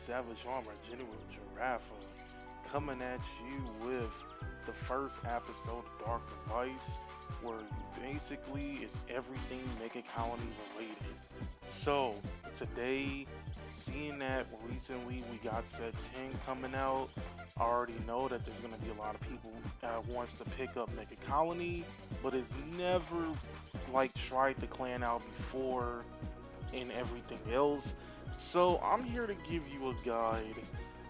Savage Armor, General Giraffe, coming at you with the first episode of Dark Device, where basically it's everything Mega Colony related. So, today, seeing that recently we got set 10 coming out, I already know that there's going to be a lot of people that wants to pick up Mega Colony, but has never like tried the clan out before and everything else. So I'm here to give you a guide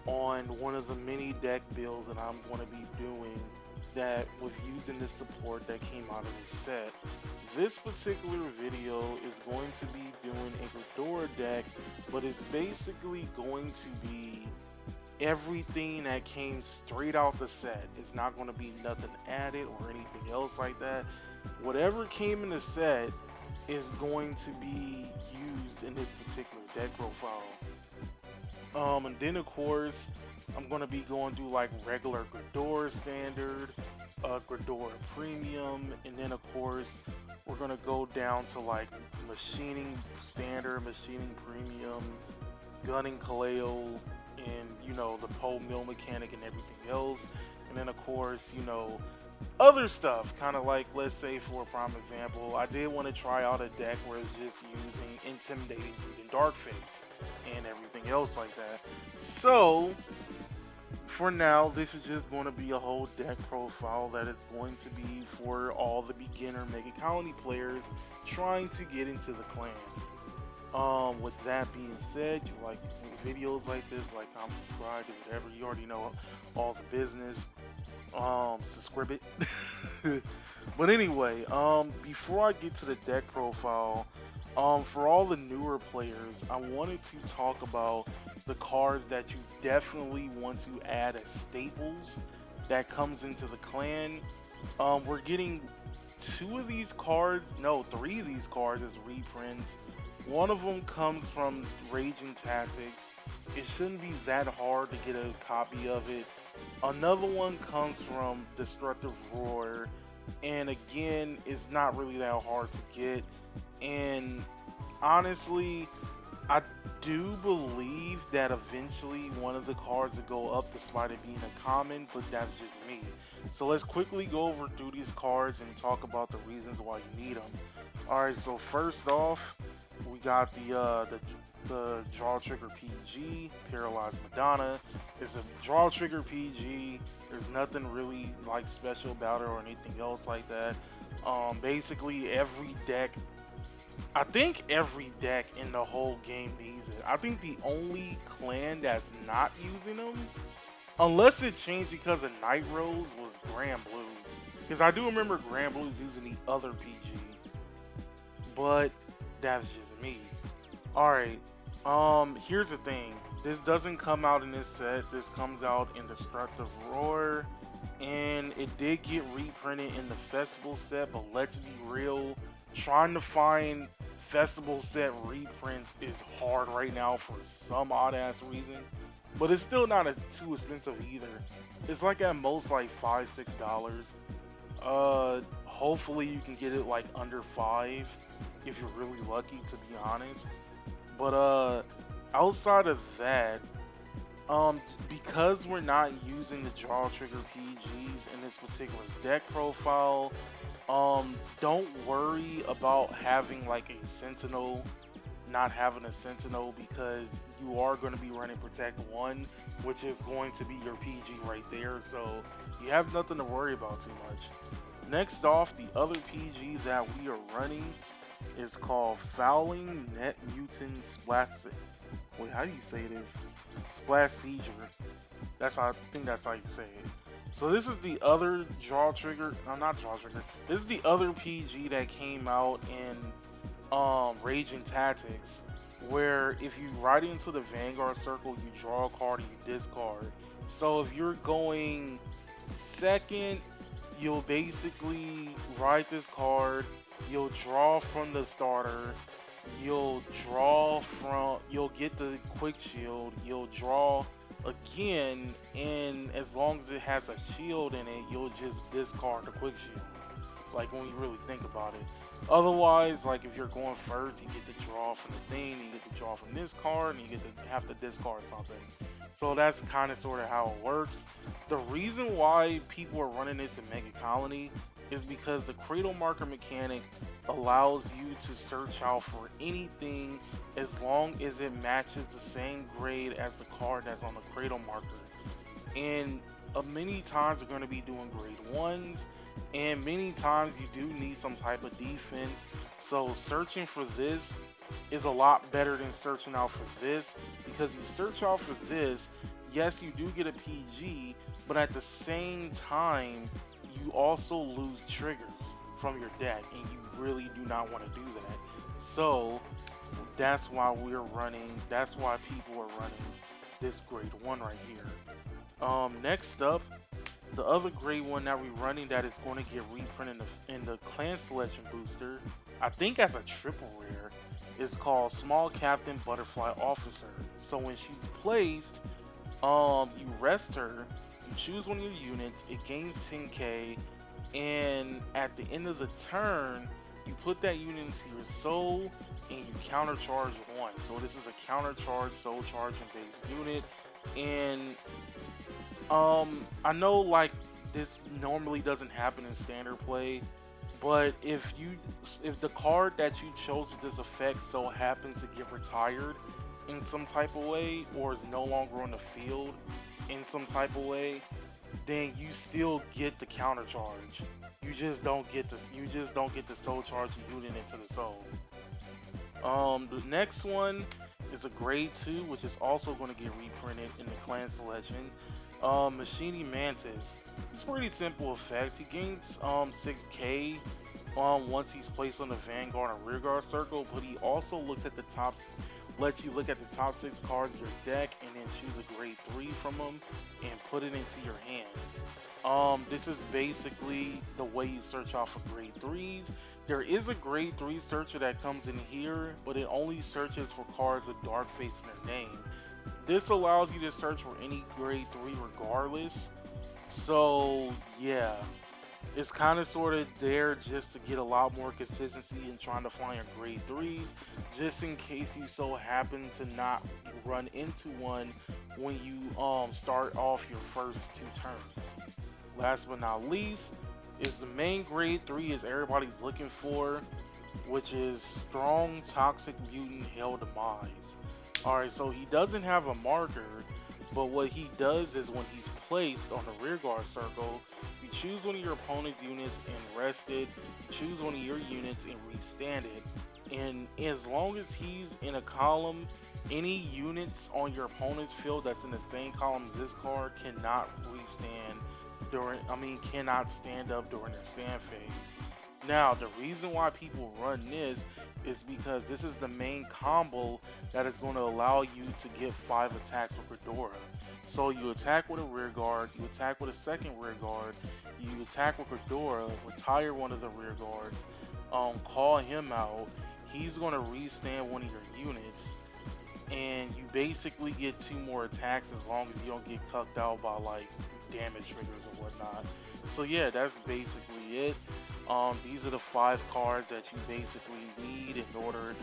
on one of the mini deck builds that I'm going to be doing that with using the support that came out of this set. This particular video is going to be doing a Gredora deck, but it's basically going to be everything that came straight out the set. It's not going to be nothing added or anything else like that. Whatever came in the set is going to be used in this particular deck profile. And then of course, I'm going to be going through like regular Gredora standard, Gredora premium, and then of course, we're going to go down to like machining standard, machining premium, gunning Kaleo, and you know, the pole mill mechanic and everything else. And then of course, you know, other stuff, kind of like, let's say for a prime example, I did want to try out a deck where it's just using intimidating and dark face and everything else like that. So for now, this is just going to be a whole deck profile that is going to be for all the beginner Mega Colony players trying to get into the clan. With that being said, you like videos like this, like, comment, subscribe, do whatever. You already know all the business. Subscribe it. But anyway, before I get to the deck profile, for all the newer players, I wanted to talk about the cards that you definitely want to add as staples that comes into the clan. We're getting three of these cards as reprints. One of them comes from Raging Tactics. It shouldn't be that hard to get a copy of it. Another one comes from Destructive Roar, and again, it's not really that hard to get. And honestly, I do believe that eventually one of the cards will go up despite it being a common, but that's just me. So let's quickly go over through these cards and talk about the reasons why you need them. Alright, so first off, we got the Draw Trigger PG, Paralyzed Madonna. It's a Draw Trigger PG. There's nothing really like special about it or anything else like that. Basically I think every deck in the whole game needs it. I think the only clan that's not using them, unless it changed because of Night Rose, was Grand Blue. Because I do remember Grand Blue's using the other PG. But that's just me. Alright, here's the thing. This doesn't come out in this set. This comes out in Destructive Roar. And it did get reprinted in the Festival set, but let's be real. Trying to find Festival set reprints is hard right now for some odd ass reason. But it's still not too expensive either. It's like at most like $5-6. Hopefully you can get it like under 5 if you're really lucky, to be honest. But outside of that, because we're not using the Draw Trigger PGs in this particular deck profile, don't worry about having like a Sentinel, not having a Sentinel, because you are going to be running Protect 1, which is going to be your PG right there, so you have nothing to worry about too much. Next off, the other PG that we are running is called Fouling Net Mutant Splash. Wait, how do you say this? Splash Sieger. I think that's how you say it. So this is the other Draw Trigger. No, not Draw Trigger. This is the other PG that came out in Raging Tactics, where if you ride into the Vanguard Circle, you draw a card and you discard. So if you're going second, you'll basically ride this card. You'll draw from the starter. You'll get the quick shield. You'll draw again, and as long as it has a shield in it, you'll just discard the quick shield. like when you really think about it. Otherwise, like if you're going first, you get to draw from the thing, you get to draw from this card, and you get to have to discard something. So that's kind of sort of how it works. The reason why people are running this in Mega Colony is because the Cradle Marker mechanic allows you to search out for anything as long as it matches the same grade as the card that's on the Cradle Marker. And many times you're going to be doing grade ones, and many times you do need some type of defense. So searching for this is a lot better than searching out for this, because you search out for this, yes, you do get a PG, but at the same time you also lose triggers from your deck, and you really do not want to do that. So that's why that's why people are running this grade 1 right here. Next up, the other grade 1 that we're running that is going to get reprinted in the clan selection booster, I think as a triple rare, is called Small Captain Butterfly Officer. So when she's placed, you rest her, you choose one of your units, it gains 10k, and at the end of the turn, you put that unit into your soul and you counter charge 1. So this is a counter charge soul charging based unit, and I know like this normally doesn't happen in standard play, but if the card that you chose with this effect so happens to get retired in some type of way, or is no longer on the field in some type of way, then you still get the counter charge. You just don't get the soul charge unit into the soul. The next one is a grade 2, which is also going to get reprinted in the clan selection. Machining Mantis. It's a pretty simple effect. He gains 6k once he's placed on the Vanguard and Rearguard circle, but he also lets you look at the top 6 cards of your deck and then choose a grade 3 from them and put it into your hand. This is basically the way you search out for grade 3s. There is a grade 3 searcher that comes in here, but it only searches for cards with Dark Face in their name. This allows you to search for any grade 3 regardless. So yeah, it's kind of sort of there just to get a lot more consistency in trying to find your grade 3s, just in case you so happen to not run into one when you start off your first 2 turns. Last but not least is the main grade 3 is everybody's looking for, which is Strong Toxic Mutant Hell Demise. Alright, so he doesn't have a marker, but what he does is when he's placed on the rearguard circle, you choose one of your opponent's units and rest it, choose one of your units and restand it. And as long as he's in a column, any units on your opponent's field that's in the same column as this card cannot cannot stand up during their stand phase. Now, the reason why people run this is because this is the main combo that is going to allow you to get 5 attacks with Gredora. So you attack with a rear guard, you attack with a second rear guard, you attack with Gredora, retire one of the rear guards, call him out, he's going to restand one of your units, and you basically get 2 more attacks as long as you don't get cucked out by like damage triggers or whatnot. So yeah, that's basically it. These are the 5 cards that you basically need in order,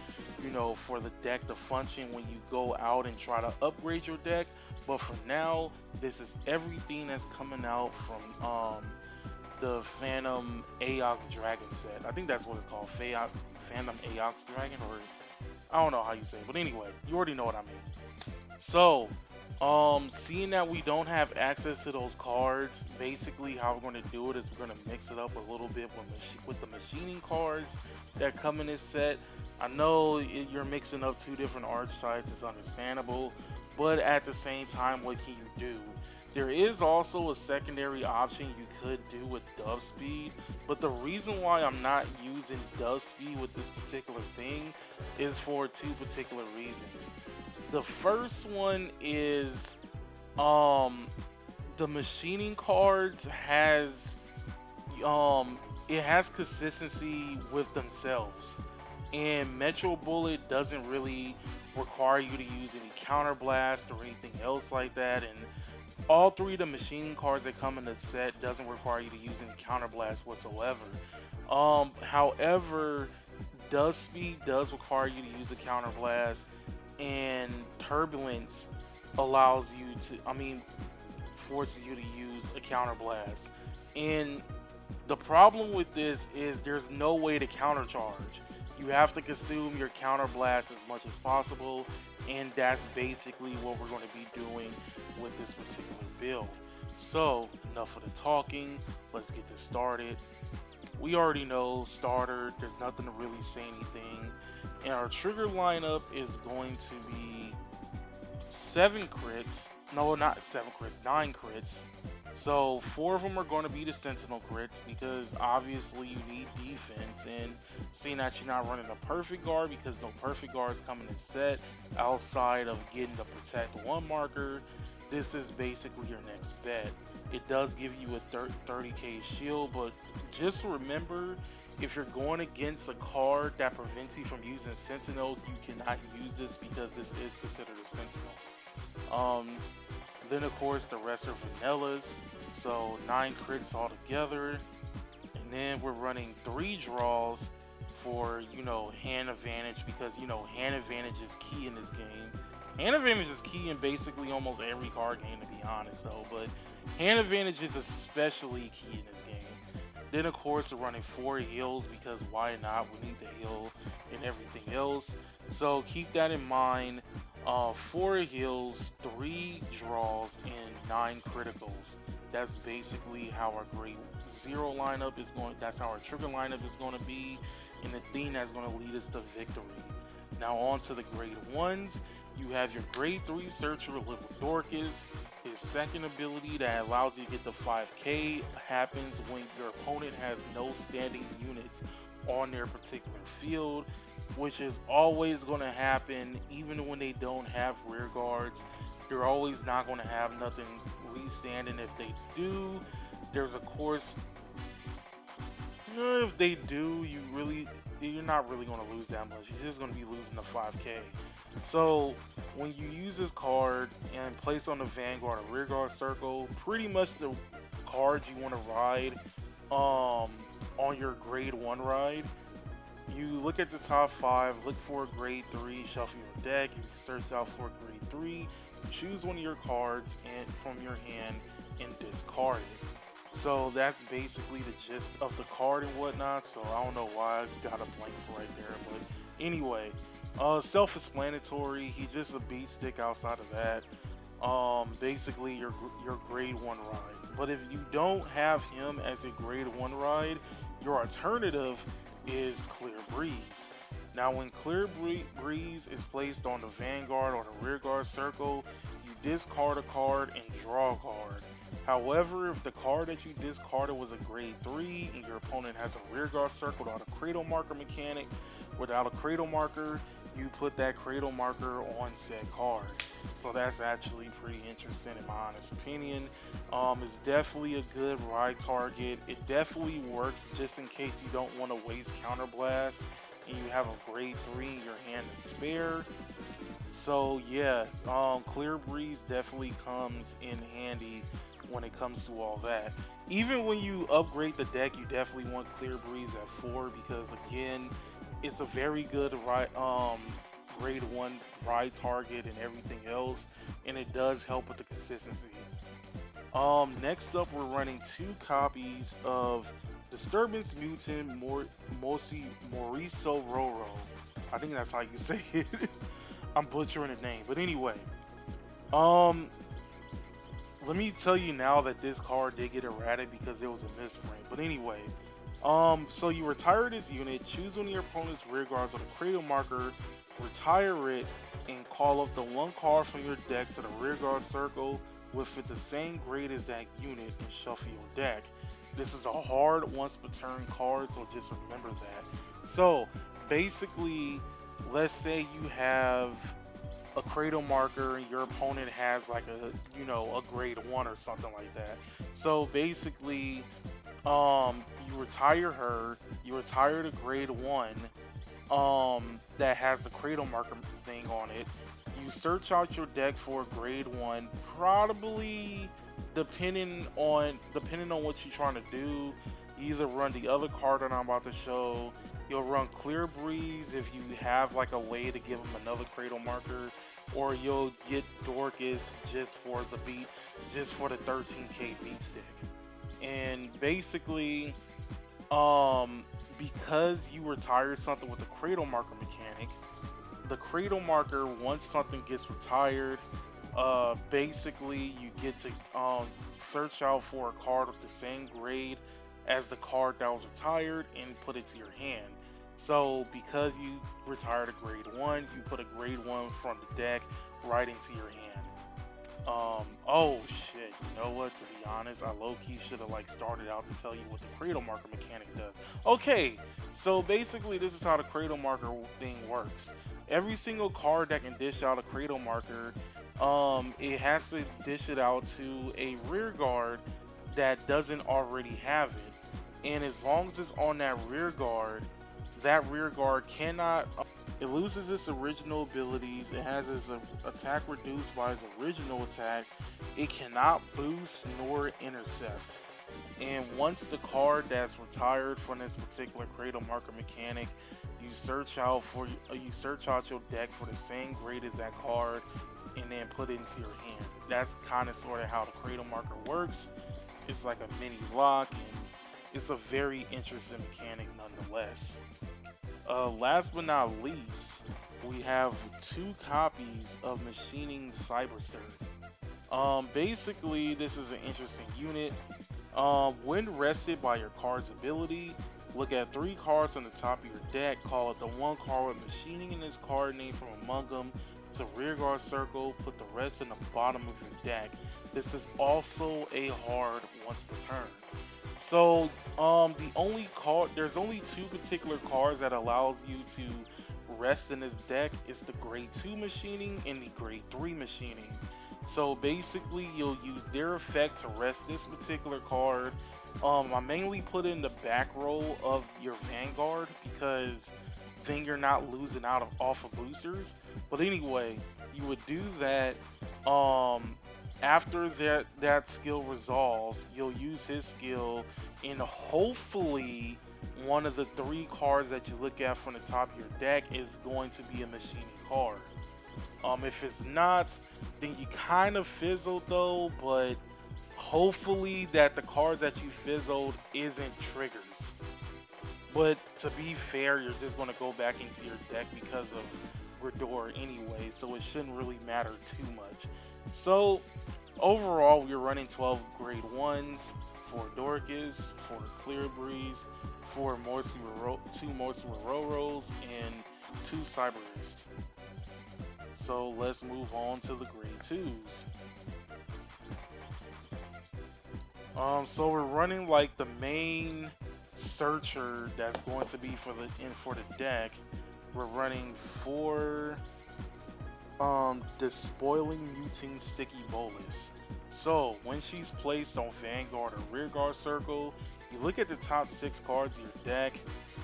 for the deck to function when you go out and try to upgrade your deck. But for now, this is everything that's coming out from the Phantom Aox Dragon set. I think that's what it's called, Phantom Aox Dragon, or I don't know how you say it, but anyway, you already know what I mean. So, seeing that we don't have access to those cards, basically how we're going to do it is we're going to mix it up a little bit with the machining cards that come in this set. I know you're mixing up 2 different archetypes, it's understandable, but at the same time, what can you do? There is also a secondary option you could do with Dove Speed, but the reason why I'm not using Dove Speed with this particular thing is for 2 particular reasons. The first one is the machining cards has consistency with themselves, and Metro Bullet doesn't really require you to use any counter blast or anything else like that, and all three of the machine cards that come in the set doesn't require you to use any counterblast whatsoever. However, Dust Speed does require you to use a counterblast, and Turbulence allows you to, forces you to use a counterblast. And the problem with this is there's no way to countercharge. You have to consume your counterblast as much as possible, and that's basically what we're going to be doing with this particular build. So, enough of the talking, let's get this started. We already know starter, there's nothing to really say anything. And our trigger lineup is going to be 7 crits. No, not 7 crits, 9 crits. So 4 of them are going to be the Sentinel crits because obviously you need defense. And seeing that you're not running a perfect guard because no perfect guards come in the set outside of getting the Protect 1 marker, this is basically your next bet. It does give you a 30k shield, but just remember, if you're going against a card that prevents you from using Sentinels, you cannot use this because this is considered a Sentinel. Then of course the rest are vanillas, so 9 crits altogether. And then we're running 3 draws for, hand advantage because, hand advantage is key in this game. Hand advantage is key in basically almost every card game, to be honest though, but hand advantage is especially key in this game. Then of course we're running 4 heals because why not? We need the heal and everything else. So keep that in mind. 4 heals, 3 draws, and 9 criticals. That's basically how our grade 0 lineup is going. That's how our trigger lineup is going to be, and the thing that's going to lead us to victory. Now on to the grade 1s. You have your grade 3 searcher, Little Dorcas. His second ability that allows you to get the 5k happens when your opponent has no standing units on their particular field, which is always going to happen even when they don't have rear guards. They're always not going to have nothing re-standing. If they do, there's of course, if they do, you're not really going to lose that much. You're just going to be losing the 5k. So when you use this card and place on the Vanguard or rear guard circle, pretty much the cards you want to ride on your grade 1 ride, you look at the top 5, look for a grade 3, shuffle your deck, you search out for a grade 3, choose one of your cards and from your hand and discard it. So that's basically the gist of the card and whatnot, so I don't know why I got a blank right there, but anyway, self-explanatory. He's just a beat stick outside of that. Basically your grade 1 ride. But if you don't have him as a grade 1 ride, your alternative is Clear Breeze. Now when Clear Breeze is placed on the Vanguard or the rear guard circle, you discard a card and draw a card. However, if the card that you discarded was a grade 3 and your opponent has a rear guard circle without a cradle marker mechanic, without a cradle marker, you put that cradle marker on said card. So that's actually pretty interesting in my honest opinion. It's definitely a good ride target. It definitely works just in case you don't want to waste counterblast and you have a grade 3 in your hand to spare. So yeah, Clear Breeze definitely comes in handy when it comes to all that. Even when you upgrade the deck, you definitely want Clear Breeze at 4 because again, it's a very good grade 1 ride target and everything else, and it does help with the consistency. Next up, we're running 2 copies of Disturbance Mutant Mauricio Roro. I think that's how you say it. I'm butchering the name, but anyway, let me tell you now that this card did get errated because it was a misprint. But anyway, so you retire this unit, choose one of your opponent's rear guards with a cradle marker, retire it, and call up the 1 card from your deck to the rear guard circle with it the same grade as that unit and shuffle your deck. This is a hard once per turn card, so just remember that. So basically, let's say you have a cradle marker and your opponent has like a grade 1 or something like that. So basically, you retire her, you retire the grade 1 that has the cradle marker thing on it. You search out your deck for a grade 1, probably depending on what you're trying to do, you either run the other card that I'm about to show. You'll run Clear Breeze if you have like a way to give him another Cradle marker, or you'll get Dorcas just for the beat, just for the 13k beat stick. And basically, because you retire something with the Cradle marker mechanic, the Cradle marker, once something gets retired, basically you get to search out for a card with the same grade as the card that was retired and put it to your hand. So because you retired a grade 1, you put a grade 1 from the deck right into your hand. Oh shit, you know what? To be honest, I low-key should have like started out to tell you what the Cradle marker mechanic does. Okay, so basically this is how the Cradle marker thing works. Every single card that can dish out a Cradle marker, it has to dish it out to a rear guard that doesn't already have it. And as long as it's on that rear guard cannot, it loses its original abilities. It has its attack reduced by its original attack. It cannot boost nor intercept. And once the card that's retired from this particular Cradle marker mechanic, you search out your deck for the same grade as that card, and then put it into your hand. That's kind of sort of how the Cradle marker works. It's like a mini lock, and it's a very interesting mechanic nonetheless. Last but not least, we have 2 copies of Machining Cyberster. Basically, this is an interesting unit. When rested by your card's ability, look at 3 cards on the top of your deck, call it the 1 card with Machining in this card name from among them to rearguard circle, put the rest in the bottom of your deck. This is also a hard once per turn. So there's only 2 particular cards that allows you to rest in this deck. It's the grade 2 machining and the grade 3 machining. So basically you'll use their effect to rest this particular card. I mainly put in the back row of your Vanguard because then you're not losing out off of boosters. But anyway, you would do that. After that skill resolves, you'll use his skill, and hopefully one of the 3 cards that you look at from the top of your deck is going to be a machining card. If it's not, then you kind of fizzled though, but hopefully that the cards that you fizzled isn't triggers. But to be fair, you're just going to go back into your deck because of Gredora anyway, so it shouldn't really matter too much. So overall, we're running 12 grade 1s, 4 Dorcas, 4 Clear Breeze, 2 Morsi Roros, and 2 Cyberist. So let's move on to the grade 2s. So we're running like the main searcher that's going to be for the deck. We're running 4 Despoiling Muting Sticky Bolus. So when she's placed on Vanguard or Rearguard Circle, you look at the top 6 cards of your deck.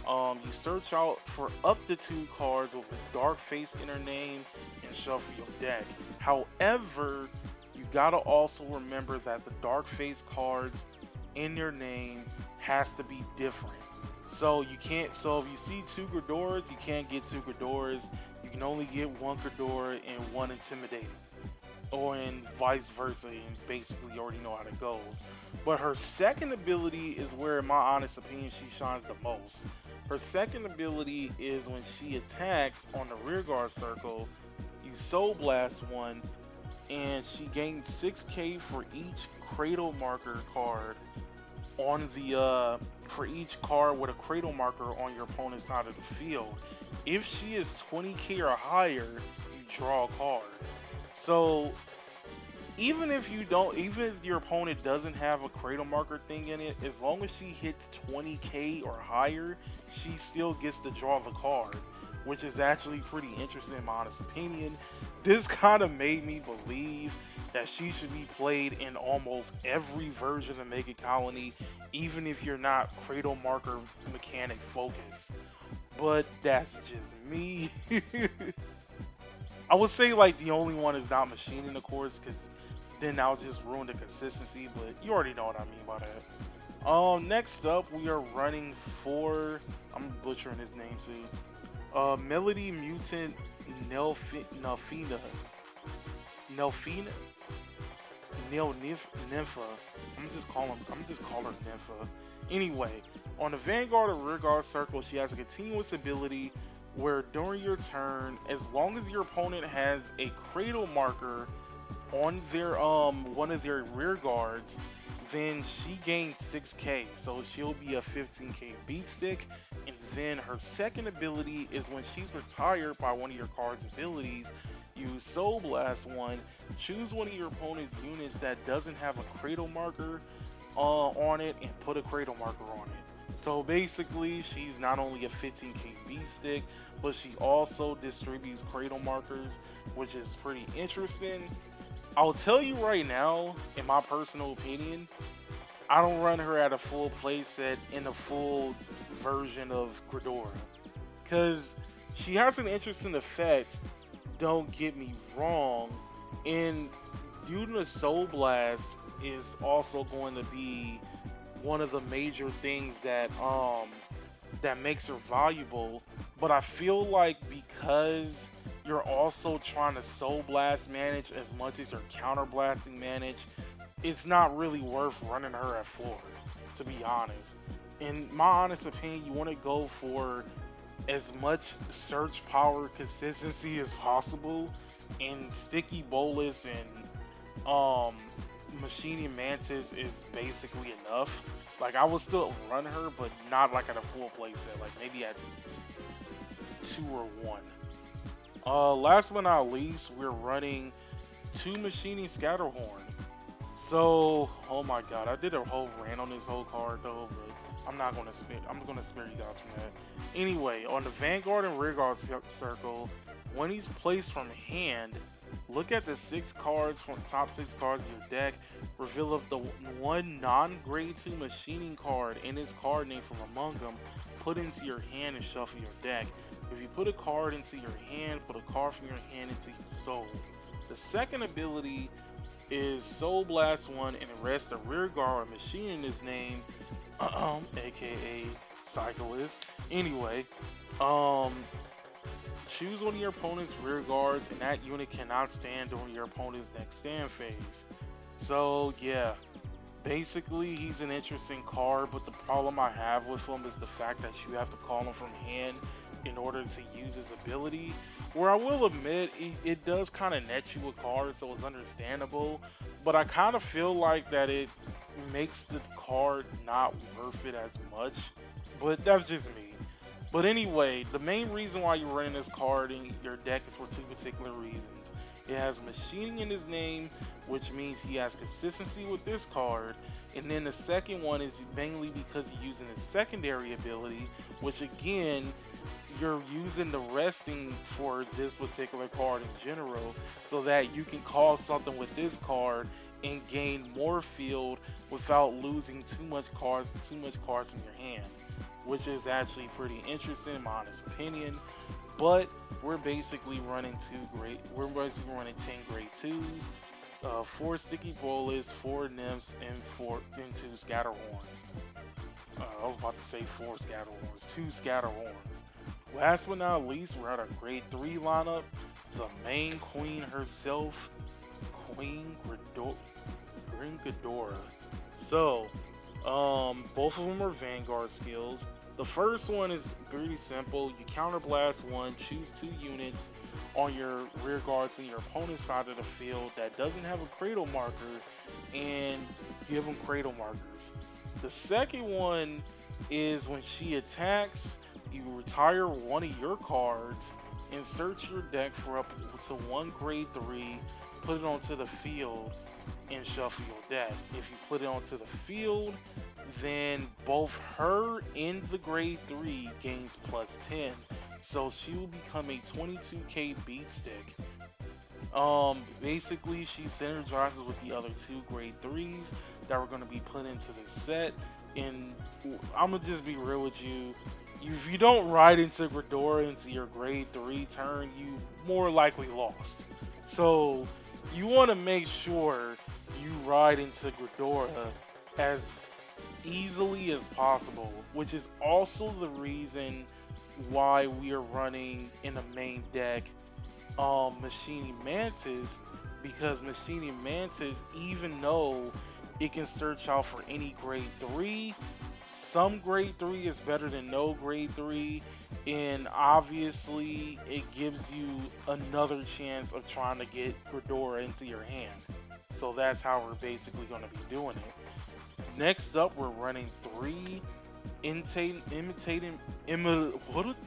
You search out for up to 2 cards with a dark face in their name and shuffle your deck. However, you gotta also remember that the dark face cards in their name has to be different. So if you see 2 Gredoras, you can't get 2 Gredoras. You can only get 1 Gredora and 1 Intimidating. Or and vice versa, and basically you already know how that goes. But her second ability is where, in my honest opinion, she shines the most. Her second ability is when she attacks on the rearguard circle, you Soul Blast 1, and she gains 6k for each Cradle marker card on the for each card with a Cradle marker on your opponent's side of the field. If she is 20k or higher, you draw a card. So even if your opponent doesn't have a Cradle marker thing in it, as long as she hits 20k or higher, she still gets to draw the card, which is actually pretty interesting in my honest opinion. This kind of made me believe that she should be played in almost every version of Mega Colony, even if you're not Cradle marker mechanic focused. But that's just me. I would say like the only one is not machining, of course, because then I'll just ruin the consistency. But you already know what I mean by that. Next up, we are running for. I'm butchering his name too. Melody Mutant Nelfina. Nelfina? Nympha. I'm just calling her Nympha. Anyway, on the Vanguard or Rearguard circle, she has a continuous ability where during your turn, as long as your opponent has a cradle marker on their one of their rear guards, then she gains 6k. So she'll be a 15k beat stick. And then her second ability is when she's retired by one of your card's abilities, use Soul Blast 1, choose one of your opponent's units that doesn't have a cradle marker on it and put a cradle marker on it. So basically, she's not only a 15k beat stick, but she also distributes cradle markers, which is pretty interesting. I'll tell you right now, in my personal opinion, I don't run her at a full playset in a full version of Gredora. Because she has an interesting effect, don't get me wrong, and using a Soul Blast is also going to be one of the major things that makes her valuable. But I feel like because you're also trying to Soul Blast manage as much as you're Counter Blasting manage, it's not really worth running her at 4, to be honest. In my honest opinion, you want to go for as much search power consistency as possible, and Sticky Bolus and Machining Mantis is basically enough. Like, I would still run her, but not like at a full playset, like maybe at 2 or 1. Last but not least, we're running 2 Machining Scatterhorn. So, oh my god, I did a whole rant on this whole card though, but I'm gonna spare you guys from that. Anyway, on the Vanguard and Rearguard circle, when he's placed from hand, look at the 6 cards from the top 6 cards of your deck, reveal of the one non-grade 2 machining card in his card name from among them, put into your hand and shuffle your deck. If you put a card into your hand, put a card from your hand into your soul. The second ability is Soul Blast 1 and arrest the rear guard machine in his name, aka Cyclist. Anyway, choose one of your opponent's rear guards, and that unit cannot stand during your opponent's next stand phase. So yeah, basically he's an interesting card, but the problem I have with him is the fact that you have to call him from hand in order to use his ability. Where I will admit, it does kind of net you a card, so it's understandable, but I kind of feel like that it makes the card not worth it as much, but that's just me. But anyway, the main reason why you're running this card in your deck is for 2 particular reasons. It has machining in his name, which means he has consistency with this card, and then the second one is mainly because you're using his secondary ability, which again, you're using the resting for this particular card in general, so that you can call something with this card and gain more field without losing too much cards in your hand, which is actually pretty interesting in my honest opinion. But we're basically running 10 grade 2s, 4 Sticky Bolus, 4 Nymphs, and 2 Scatterhorns. I was about to say 4 Scatterhorns, 2 Scatterhorns. Last but not least, we're at our grade 3 lineup. The main queen herself, Queen Gredora. So, both of them are Vanguard skills. The first one is pretty simple. You counterblast 1, choose 2 units on your rear guards in your opponent's side of the field that doesn't have a cradle marker, and give them cradle markers. The second one is when she attacks, you retire one of your cards, insert your deck for up to 1 grade 3, put it onto the field, and shuffle your deck. If you put it onto the field, then both her and the grade 3 gains plus 10. So she will become a 22k beat stick. Basically she synergizes with the other 2 grade 3s that we're going to be put into the set. And I'm gonna just be real with you. If you don't ride into Gredora into your grade 3 turn, you more likely lost. So you want to make sure ride into Gredora as easily as possible, which is also the reason why we are running in the main deck Machining Mantis, because Machining Mantis, even though it can search out for any grade 3, some grade 3 is better than no grade 3, and obviously it gives you another chance of trying to get Gredora into your hand. So that's how we're basically going to be doing it. Next up, we're running 3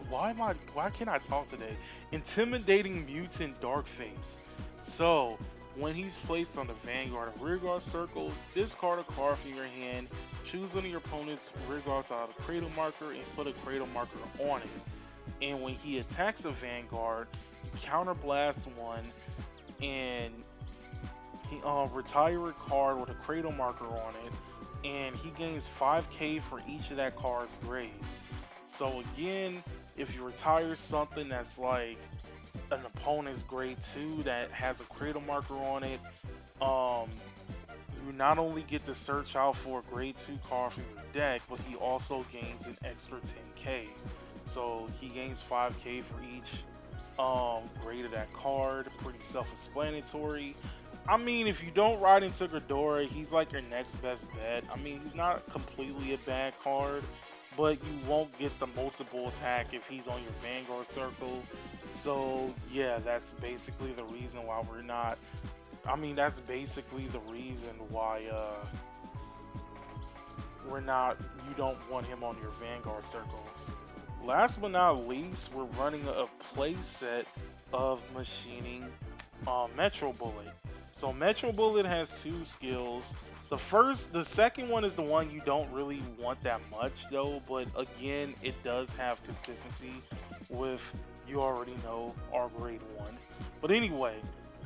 why can't I talk today? Intimidating Mutant Darkface. So, when he's placed on the Vanguard and Rearguard circle, discard a card from your hand, choose one of your opponent's Rearguard side of the Cradle Marker, and put a Cradle Marker on it. And when he attacks a Vanguard, you counterblast one, and he retire a card with a Cradle Marker on it, and he gains 5k for each of that card's grades. So again, if you retire something that's like an opponent's grade 2 that has a Cradle Marker on it, you not only get to search out for a grade 2 card from your deck, but he also gains an extra 10k. So he gains 5k for each grade of that card. Pretty self-explanatory. I mean, if you don't ride into Gredora, he's like your next best bet. I mean, he's not completely a bad card, but you won't get the multiple attack if he's on your Vanguard circle. So yeah, that's basically the reason why we're not. I mean, that's basically the reason why we're not. You don't want him on your Vanguard circle. Last but not least, we're running a play set of machining Metro Bullet. So Metro Bullet has 2 skills. The second one is the one you don't really want that much though, but again, it does have consistency with, you already know, our grade 1. But anyway,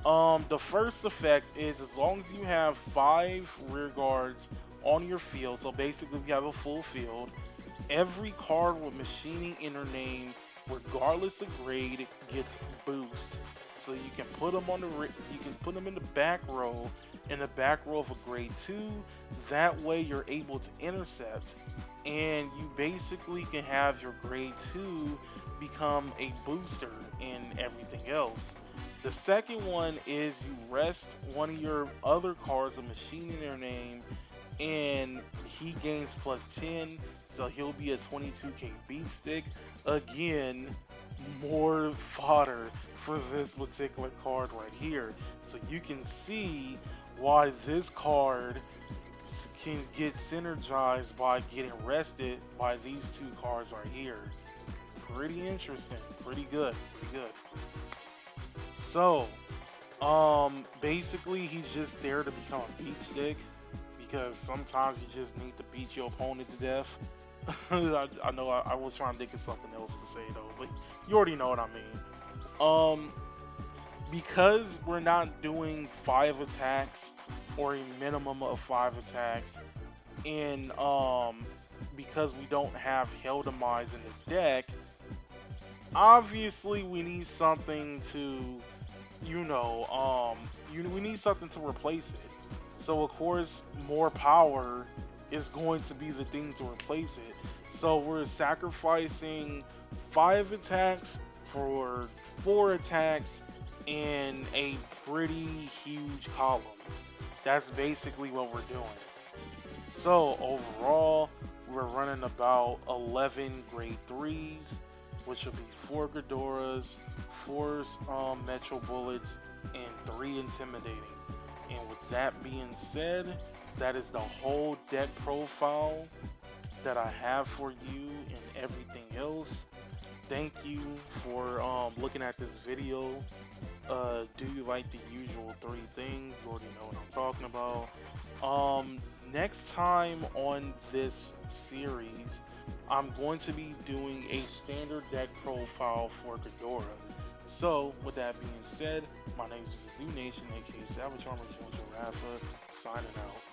the first effect is as long as you have 5 rear guards on your field, so basically if you have a full field, every card with machining in their name, regardless of grade, gets boost. So you can put them on in the back row, of a grade 2. That way you're able to intercept, and you basically can have your grade 2 become a booster in everything else. The second one is you rest one of your other cards of machining their name, and he gains plus 10, so he'll be a 22k beat stick. Again, more fodder for this particular card right here. So you can see why this card can get synergized by getting rested by these 2 cards right here. Pretty interesting, pretty good. So, basically he's just there to become a beat stick, because sometimes you just need to beat your opponent to death. I know I was trying to think of something else to say though, but you already know what I mean. Because we're not doing 5 attacks or a minimum of 5 attacks, and because we don't have Hell Demise in the deck, obviously we need something to, we need something to replace it. So of course, more power is going to be the thing to replace it. So we're sacrificing 5 attacks for 4 attacks in a pretty huge column. That's basically what we're doing. So overall, we're running about 11 grade 3s, which will be 4 Gredoras, 4 Metro Bullets, and 3 Intimidating. And with that being said, that is the whole deck profile that I have for you and everything else. Thank you for looking at this video. Do you like the usual 3 things? You already know what I'm talking about. Next time on this series, I'm going to be doing a standard deck profile for Gredora. So, with that being said, my name is Zoo Nation, aka Salvatore Rafa, signing out.